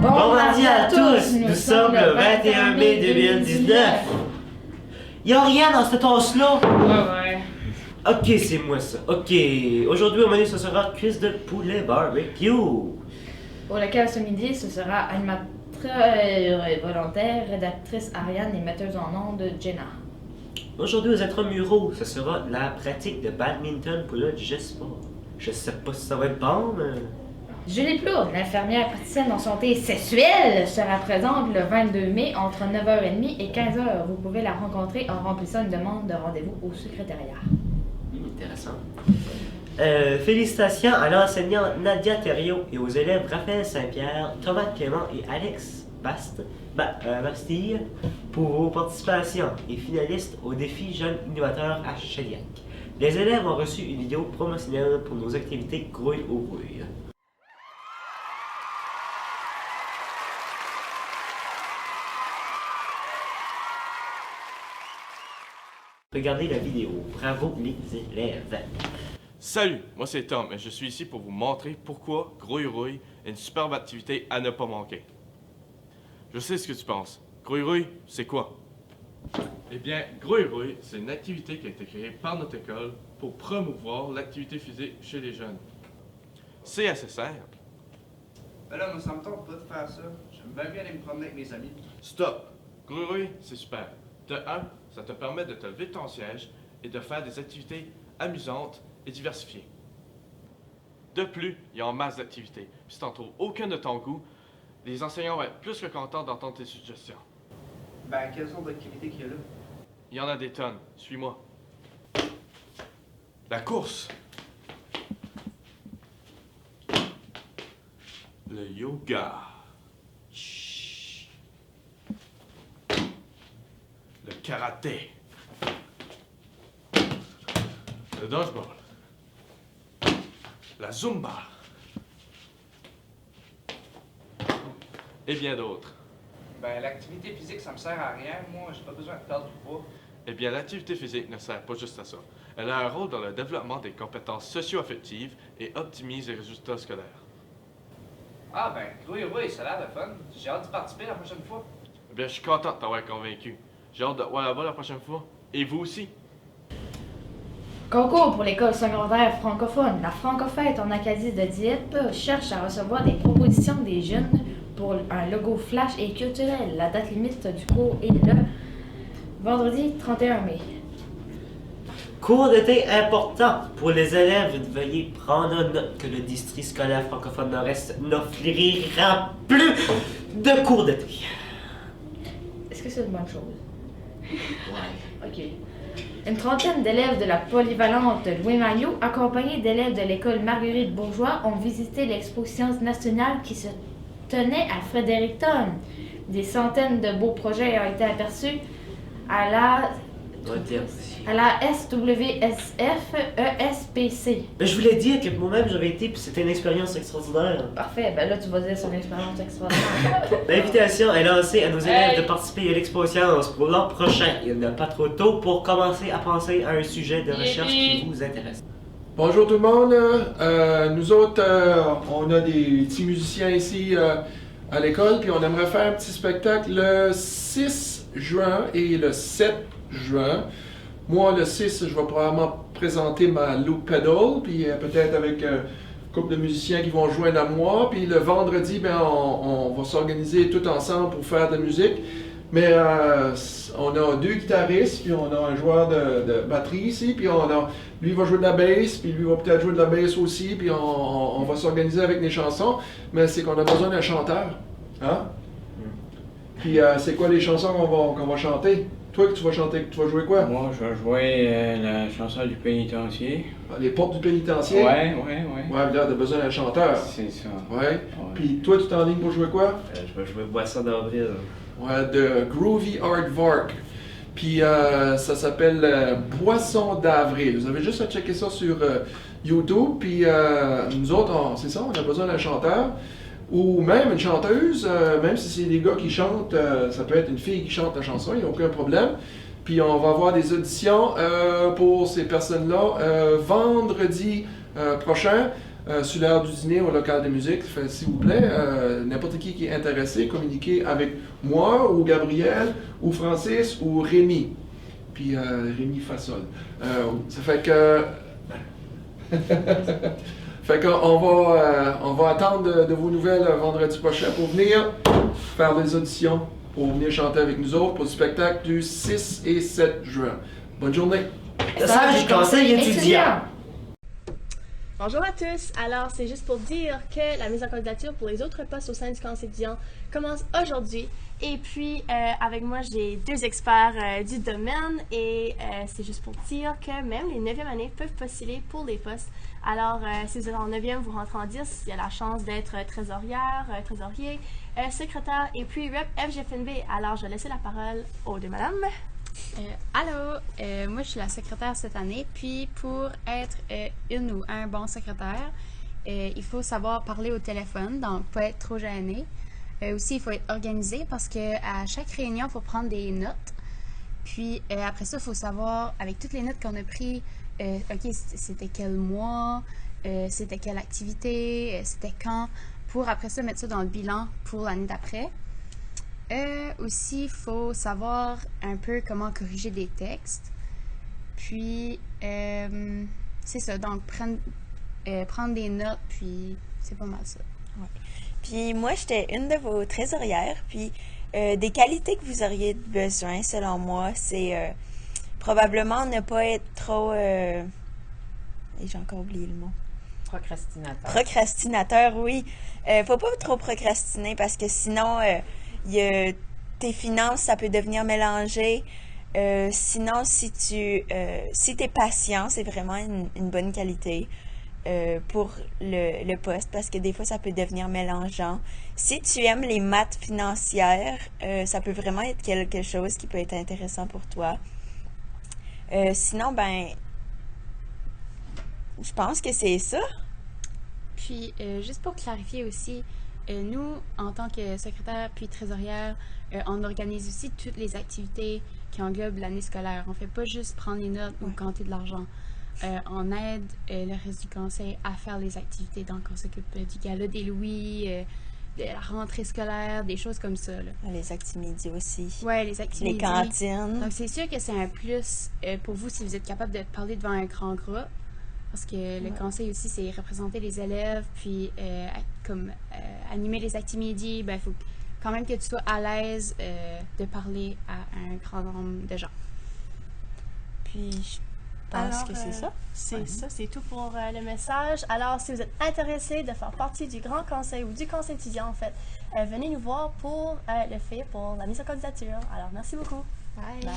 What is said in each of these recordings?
Bon mardi à tous, nous sommes le 21 mai 2019. Y'a rien dans cette tasse-là. Ouais. Ok, c'est moi ça. Ok, aujourd'hui au menu ce sera cuisse de poulet barbecue. Pour lequel ce midi, ce sera animatrice volontaire, rédactrice Ariane et metteuse en ondes Jenna. Aujourd'hui aux intramuraux, ce sera la pratique de badminton pour le G-Sport. Je sais pas si ça va être bon, mais... Julie Plourde, l'infirmière praticienne en santé sexuelle, sera présente le 22 mai entre 9h30 et 15h. Vous pouvez la rencontrer en remplissant une demande de rendez-vous au secrétariat. Intéressant. Félicitations à l'enseignante Nadia Thériault et aux élèves Raphaël Saint-Pierre, Thomas Clément et Alex Bastille pour vos participations et finalistes au défi Jeune Innovateur à Chediac. Les élèves ont reçu une vidéo promotionnelle pour nos activités Grouille au Rouille. Regardez la vidéo. Bravo les élèves. Salut, moi c'est Tom et je suis ici pour vous montrer pourquoi Grouille Rouille est une superbe activité à ne pas manquer. Je sais ce que tu penses. Grouille Rouille, c'est quoi? Eh bien, Grouille Rouille, c'est une activité qui a été créée par notre école pour promouvoir l'activité physique chez les jeunes. C'est assez simple. Ben là, moi, ça me tente pas de faire ça. J'aime bien aller me promener avec mes amis. Stop! Grouille Rouille, c'est super. De un, ça te permet de te lever de ton siège et de faire des activités amusantes et diversifiées. De plus, il y a en masse d'activités. Puis si t'en trouves aucun de ton goût, les enseignants vont être plus que contents d'entendre tes suggestions. Ben, quelles sont d'activités qu'il y a là? Il y en a des tonnes. Suis-moi. La course. Le yoga. Chut. Le karaté. Le dodgeball. La zumba. Et bien d'autres. Ben, l'activité physique, ça me sert à rien. Moi, j'ai pas besoin de perdre du poids. Eh bien, l'activité physique ne sert pas juste à ça. Elle a un rôle dans le développement des compétences socio-affectives et optimise les résultats scolaires. Ah, ben, oui, ça a l'air de fun. J'ai hâte d'y participer la prochaine fois. Eh bien, je suis content de t'avoir convaincu. J'ai hâte de te voir là-bas la prochaine fois. Et vous aussi. Concours pour l'école secondaire francophone. La Francofête en Acadie de Dieppe cherche à recevoir des propositions des jeunes pour un logo flash et culturel. La date limite du cours est le vendredi 31 mai. Cours d'été important pour les élèves. Veuillez prendre note que le district scolaire francophone Nord-Est n'offrira plus de cours d'été. Est-ce que c'est une bonne chose? Ouais. OK. Une trentaine d'élèves de la polyvalente Louis Maillot, accompagnés d'élèves de l'école Marguerite Bourgeois, ont visité l'exposition nationale qui se tenait à Fredericton. Des centaines de beaux projets ont été aperçus à la SWSF ESPC. Ben, je voulais dire que moi-même j'avais été puis c'était une expérience extraordinaire. Parfait, ben là tu vas dire son expérience extraordinaire. L'invitation est lancée à nos élèves de participer à l'exposition pour l'an prochain. Il n'est pas trop tôt pour commencer à penser à un sujet de recherche qui vous intéresse. Bonjour tout le monde. Nous autres, on a des petits musiciens ici à l'école, puis on aimerait faire un petit spectacle le 6 juin et le 7 juin. Moi, le 6, je vais probablement présenter ma loop pedal, puis peut-être avec une couple de musiciens qui vont joindre à moi. Puis le vendredi, ben, on va s'organiser tout ensemble pour faire de la musique. Mais on a deux guitaristes, puis on a un joueur de batterie ici, puis lui va jouer de la bass, puis lui va peut-être jouer de la bass aussi, puis on va s'organiser avec des chansons. Mais c'est qu'on a besoin d'un chanteur. Hein? Puis c'est quoi les chansons qu'on va chanter? Toi, que tu vas chanter, tu vas jouer quoi? Moi, je vais jouer la chanson du pénitencier. Les portes du pénitencier? Ouais. Ouais, là, t'as besoin d'un chanteur. C'est ça. Ouais. Puis toi, tu t'es en ligne pour jouer quoi? Je vais jouer Boisson d'avril. Ouais, de Groovy Aardvark. Puis ça s'appelle Boisson d'avril. Vous avez juste à checker ça sur YouTube. Puis nous autres, c'est ça, on a besoin d'un chanteur. Ou même une chanteuse, même si c'est des gars qui chantent, ça peut être une fille qui chante la chanson, il n'y a aucun problème. Puis on va avoir des auditions pour ces personnes-là vendredi prochain. sur l'heure du dîner au local de musique. Fait, s'il vous plaît, n'importe qui est intéressé, communiquez avec moi ou Gabriel ou Francis ou Rémi. Puis Rémi Fassol. Ça fait que... fait qu'on va attendre de vos nouvelles vendredi prochain pour venir faire des auditions, pour venir chanter avec nous autres pour le spectacle du 6 et 7 juin. Bonne journée! Message du conseil étudiant. Bonjour à tous! Alors, c'est juste pour dire que la mise en candidature pour les autres postes au sein du conseil étudiant commence aujourd'hui. Et puis, avec moi, j'ai 2 experts du domaine et c'est juste pour dire que même les 9e années peuvent postuler pour les postes. Alors, si vous êtes en 9e, vous rentrez en 10, il y a la chance d'être trésorière, trésorier, secrétaire et puis rep FGFNB. Alors, je vais laisser la parole aux 2 madames. Allô, moi je suis la secrétaire cette année, puis pour être une ou un bon secrétaire, il faut savoir parler au téléphone, donc pas être trop gêné. Aussi, il faut être organisé parce que à chaque réunion, il faut prendre des notes. Puis après ça, il faut savoir, avec toutes les notes qu'on a prises, OK, c'était quel mois, c'était quelle activité, c'était quand, pour après ça mettre ça dans le bilan pour l'année d'après. Aussi, il faut savoir un peu comment corriger des textes. Puis, c'est ça, donc prendre des notes, puis c'est pas mal ça. Ouais. Puis moi, j'étais une de vos trésorières, puis des qualités que vous auriez besoin, selon moi, c'est probablement ne pas être trop... et j'ai encore oublié le mot. Procrastinateur. Procrastinateur, oui. Faut pas trop procrastiner parce que sinon... tes finances, ça peut devenir mélangé. Sinon, si t'es patient, c'est vraiment une bonne qualité pour le poste parce que des fois, ça peut devenir mélangeant. Si tu aimes les maths financières, ça peut vraiment être quelque chose qui peut être intéressant pour toi. Sinon, ben, je pense que c'est ça. Puis, juste pour clarifier aussi, nous, en tant que secrétaire puis trésorière, on organise aussi toutes les activités qui englobent l'année scolaire. On ne fait pas juste prendre les notes ou compter de l'argent. On aide le reste du conseil à faire les activités. Donc, on s'occupe du gala des Louis, de la rentrée scolaire, des choses comme ça. Là. Les actimidi aussi. Oui, les actimidi. Les cantines. Donc, c'est sûr que c'est un plus pour vous si vous êtes capable de parler devant un grand groupe. Parce que le conseil aussi, c'est représenter les élèves, puis animer les actimidi, ben, il faut quand même que tu sois à l'aise de parler à un grand nombre de gens. Puis, je pense que c'est ça. C'est ça, c'est tout pour le message. Alors, si vous êtes intéressé de faire partie du grand conseil ou du conseil étudiant, en fait, venez nous voir pour le fait, pour la mise en candidature. Alors, merci beaucoup. Bye. Bye.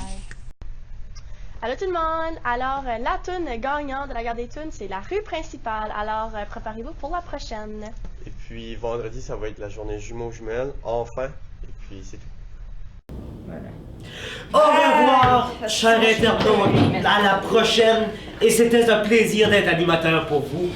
Allô tout le monde! Alors, la toune gagnante de la guerre des tunes, c'est la rue principale. Alors, préparez-vous pour la prochaine. Et puis, vendredi, ça va être la journée jumeaux-jumelles, enfin. Et puis, c'est tout. Voilà. Au revoir, chers internautes, à la prochaine. Et c'était un plaisir d'être animateur pour vous.